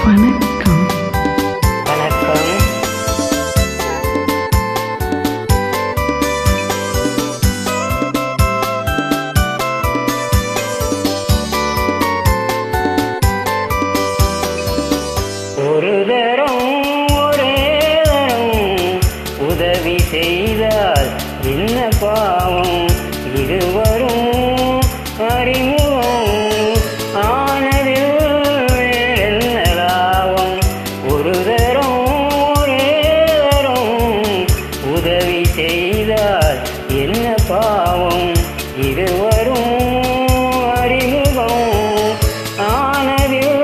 வணக்கம். வணக்கம். ஒரு தரம் ஒரே தரம் உதவி செய்தால் என்ன பாவம்? இருவரும் அறிமுகம் ஆனதில் என்ன லாபம்? ஒரு தரம் ஒரே தரம் உதவி செய்தால் என்ன பாவம்? இருவரும் அறிமுகம் ஆனதில்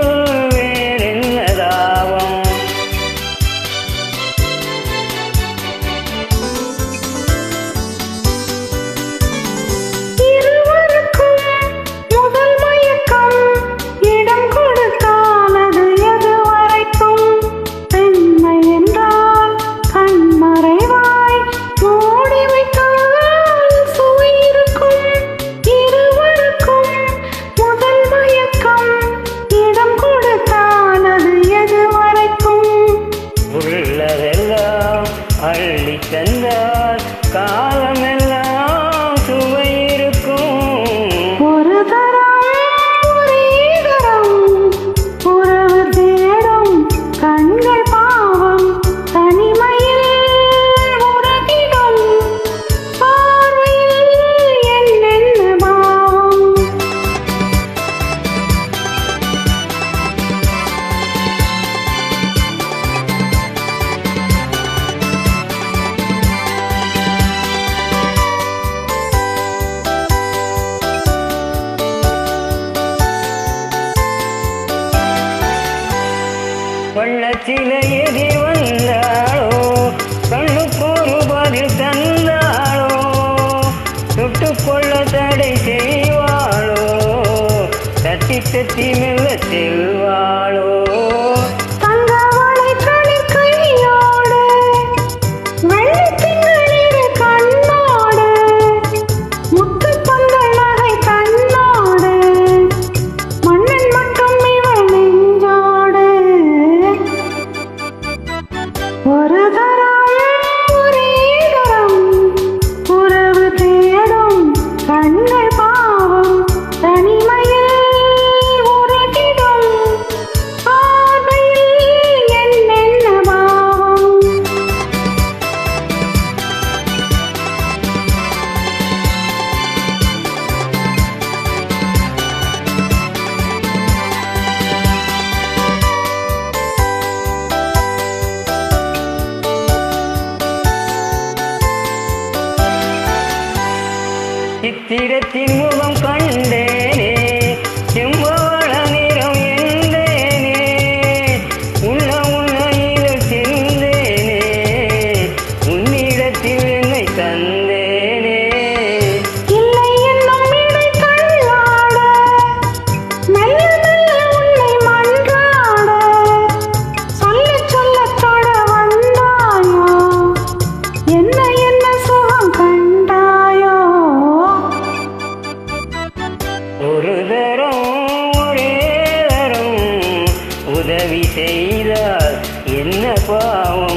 அள்ளி தந்தால் காலமெல்லாம் சுவை இருக்கும். ஒரு தரம் ஒரே தரம் உறவு தேடும் கண்கள் பாவம் தனிமையில் உறகிடும் பார்வையில் என்னென்ன பாவம். வண்ணத்திலே எதி வந்தாளோ கண்ணுக்கொரு பதில் தந்தாளோ சுட்டுக்கொள்ள தடை செய்வாளோ தட்டி தட்டி மெல்ல செல்வாளோ ஒரு தரம் ஒரே தரம் உறவு தேடும் கண்கள் பாவம் தனிமையில் உறகிடும் பார்வையில் என்னென்ன பாவம். சித்திரத்தின் முகம் கண்டேனே செம்பவள நிறம் என்றேனே உன்ன உன்னையில் சென்றேனே உன்னிடத்தில் என்னை தந்தேனே. இல்லை என்னும் இடை தள்ளாட மெல்ல மெல்ல உன்னை மன்றாட சொல்ல சொல்ல தொட வந்தாயோ என்ன என்ன சுகம் கண்டாயோ. ஒரு தரம் ஒரே தரம் உதவி செய்தால் என்ன பாவம்?